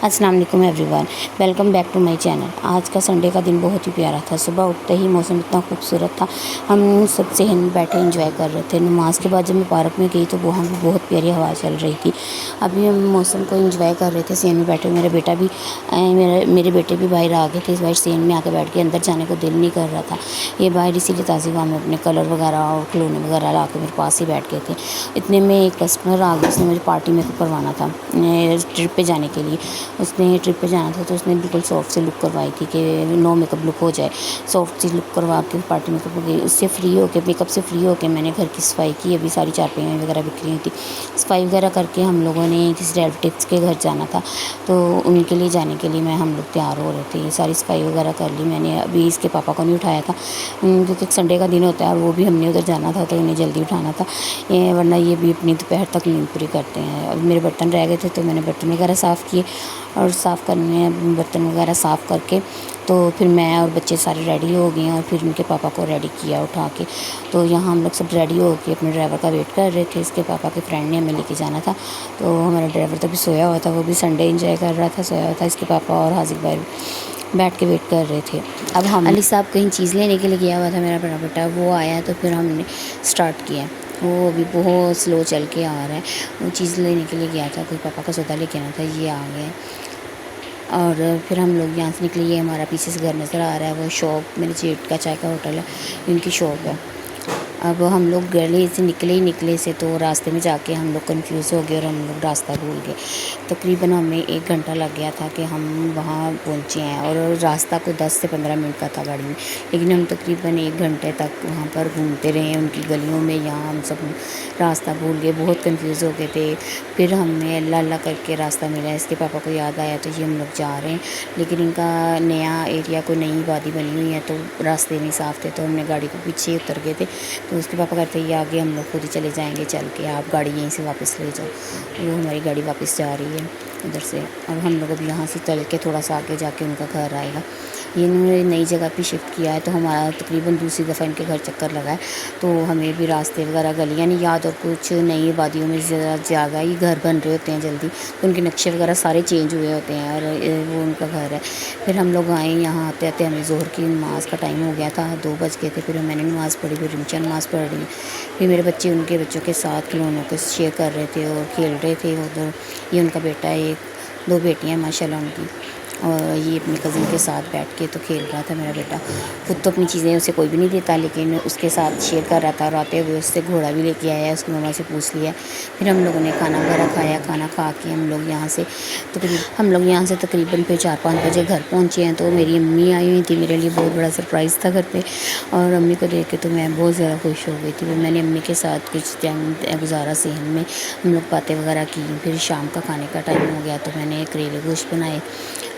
अस्सलाम वालेकुम everyone, welcome back to my channel. आज का संडे का दिन बहुत ही प्यारा था। सुबह उठते ही मौसम इतना खूबसूरत था, हम सब सहन में बैठे एंजॉय कर रहे थे। नमाज के बाद जब मैं पार्क में गई तो वहाँ भी बहुत प्यारी हवा चल रही थी। अभी हम मौसम को एंजॉय कर रहे थे, सहन में बैठे। मेरा बेटा भी मेरे बेटे भी बाहर आ गए थे। इस बार सहन में आके बैठ के अंदर जाने को दिल नहीं कर रहा था। ये बाहर इसीलिए ताज़ी हवा में अपने कलर वगैरह और खिलौने वगैरह ला के मेरे पास ही बैठ गए थे। इतने में एक कस्टमर आ गया, उसने मुझे पार्टी मेकअप करवाना था ट्रिप पे जाने के लिए। उसने ट्रिप पे जाना था तो उसने बिल्कुल सॉफ्ट से लुक करवाई थी कि नो मेकअप लुक हो जाए। सॉफ्ट सी लुक करवा के पार्टी मेकअप हो गई। उससे फ्री होके, मेकअप से फ्री होके मैंने घर की सफाई की। अभी सारी चारपाइयाँ वगैरह बिखरी हुई थी, सफाई वगैरह करके हम लोगों ने किसी रिलेटिव्स के घर जाना था, तो उनके लिए जाने के लिए हम लोग तैयार हो रहे थे। सारी सफाई वगैरह कर ली मैंने। अभी इसके पापा को नहीं उठाया था क्योंकि संडे का दिन होता है और वो भी हमने उधर जाना था तो उन्हें जल्दी उठाना था, वरना ये भी अपनी दोपहर तक नींद पूरी करते हैं। अब मेरे बर्तन रह गए थे तो मैंने बर्तन वगैरह साफ़ किए, और साफ़ करने बर्तन वगैरह साफ़ करके तो फिर मैं और बच्चे सारे रेडी हो गए और फिर उनके पापा को रेडी किया उठा के। तो यहाँ हम लोग सब रेडी हो के अपने ड्राइवर का वेट कर रहे थे। इसके पापा के फ्रेंड ने हमें लेके जाना था, तो हमारा ड्राइवर तो भी सोया हुआ था, वो भी संडे एंजॉय कर रहा था, सोया हुआ था। इसके पापा और हाजिक भाई बैठ के वेट कर रहे थे। अब हम अली साहब कहीं चीज़ लेने के लिए गया हुआ था मेरा बड़ा बेटा, वो आया तो फिर हमने स्टार्ट किया। वो अभी बहुत स्लो चल के आ रहा है, वो चीज़ लेने के लिए गया था, कोई पापा का सौदा लेके आना था, ये आ गया। और फिर हम लोग यहाँ से निकले। ये हमारा पीछे से घर नज़र आ रहा है, वो शॉप मेरे जेठ का चाय का होटल है, इनकी शॉप है। अब हम लोग गली से निकले से तो रास्ते में जाके हम लोग कंफ्यूज हो गए और हम लोग रास्ता भूल गए। तकरीबन हमें 1 घंटा लग गया था कि हम वहाँ पहुँचे हैं, और रास्ता कोई 10 से 15 मिनट का था गाड़ी में, लेकिन हम तकरीबन 1 घंटे तक वहाँ पर घूमते रहे उनकी गलियों में। यहाँ हम सब रास्ता भूल गए, बहुत कंफ्यूज हो गए थे। फिर हमें अल्लाह अल्लाह करके रास्ता मिला। इसके पापा को याद आया तो ये हम लोग जा रहे हैं, लेकिन इनका नया एरिया कोई नई वादी बनी हुई है तो रास्ते नहीं साफ़ थे, तो हमने गाड़ी को पीछे उतर गए थे। तो उसके पापा कहते हैं ये आगे हम लोग खुद ही चले जाएंगे, चल के आप गाड़ी यहीं से वापस ले जाओ। वो हमारी गाड़ी वापस जा रही है उधर से, और हम लोग अब यहाँ से चल के थोड़ा सा आगे जाके उनका घर आएगा। ये इन्होंने नई जगह पे शिफ्ट किया है, तो हमारा तकरीबन दूसरी दफ़ा इनके घर चक्कर लगा है, तो हमें भी रास्ते वगैरह गलियाँ नहीं याद, और कुछ नई वादियों में ज़्यादा ही घर बन रहे होते हैं जल्दी, तो उनके नक्शे वगैरह सारे चेंज हुए होते हैं, और वो उनका घर है। फिर हम लोग आए, यहाँ आते आते हमें ज़ोहर की नमाज़ का टाइम हो गया था, 2 बज गए थे। फिर मैंने नमाज़ पढ़ी, फिर रिमशा नमाज़ पढ़ रही। फिर मेरे बच्चे उनके बच्चों के साथ खिलौनों को शेयर कर रहे थे और खेल रहे थे उधर। ये उनका बेटा है, 2 बेटियाँ माशाल्लाह उनकी, और ये अपनी कज़न के साथ बैठ के तो खेल रहा था मेरा बेटा। खुद तो अपनी चीज़ें उसे कोई भी नहीं देता, लेकिन उसके साथ शेयर कर रहा था, और आते हुए उससे घोड़ा भी लेके आया, उसकी मम्मा से पूछ लिया। फिर हम लोगों ने खाना वगैरह खाया, खाना खा के हम लोग यहाँ से तकरीबन फिर 4-5 बजे घर पहुँचे हैं। तो मेरी अम्मी आई हुई थी, मेरे लिए बहुत बड़ा सरप्राइज़ था घर पे, और अम्मी को देख के तो मैं बहुत ज़्यादा खुश हो गई थी। फिर मैंने अम्मी के साथ कुछ टाइम गुजारा सहन में, हम लोग बातें वगैरह की। फिर शाम का खाने का टाइम हो गया तो मैंने करेले गोश्त बनाए,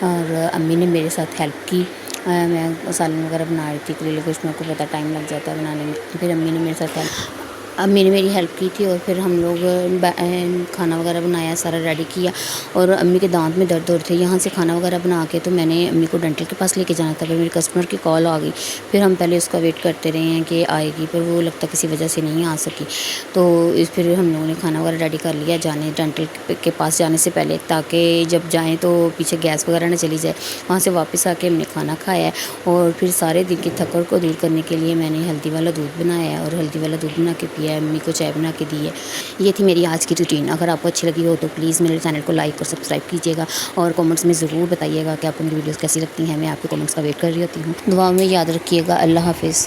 और अम्मी ने मेरे साथ हेल्प की। मैं सालन वगैरह बना रही थी, करेले गोश्त मेरे को पता टाइम लग जाता है बनाने में, फिर अम्मी ने मेरे साथ अम्मी ने मेरी हेल्प की थी। और फिर हम लोग खाना वगैरह बनाया, सारा रेडी किया, और अम्मी के दांत में दर्द हो रहे थे। यहाँ से खाना वगैरह बना के तो मैंने अम्मी को डेंटल के पास लेके जाना था, फिर मेरे कस्टमर की कॉल आ गई। फिर हम पहले उसका वेट करते रहे हैं कि आएगी, पर वो लगता किसी वजह से नहीं आ सकी। तो फिर हम लोगों ने खाना वगैरह रेडी कर लिया जाने डेंटल के पास जाने से पहले, ताकि जब जाएँ तो पीछे गैस वगैरह ना चली जाए। वहाँ से वापस आके हमने खाना खाया, और फिर सारे दिन की थकावट को दूर करने के लिए मैंने हल्दी वाला दूध बनाया, और हल्दी वाला दूध बना के पिया, अम्मी को चाय बना के दी है। ये थी मेरी आज की रूटीन। अगर आपको अच्छी लगी हो तो प्लीज़ मेरे चैनल को लाइक और सब्सक्राइब कीजिएगा, और कमेंट्स में ज़रूर बताइएगा कि आपको मेरी वीडियोस कैसी लगती हैं। मैं आपके कमेंट्स का वेट कर रही होती हूँ। दुआ में याद रखिएगा। अल्लाह हाफ़िज़।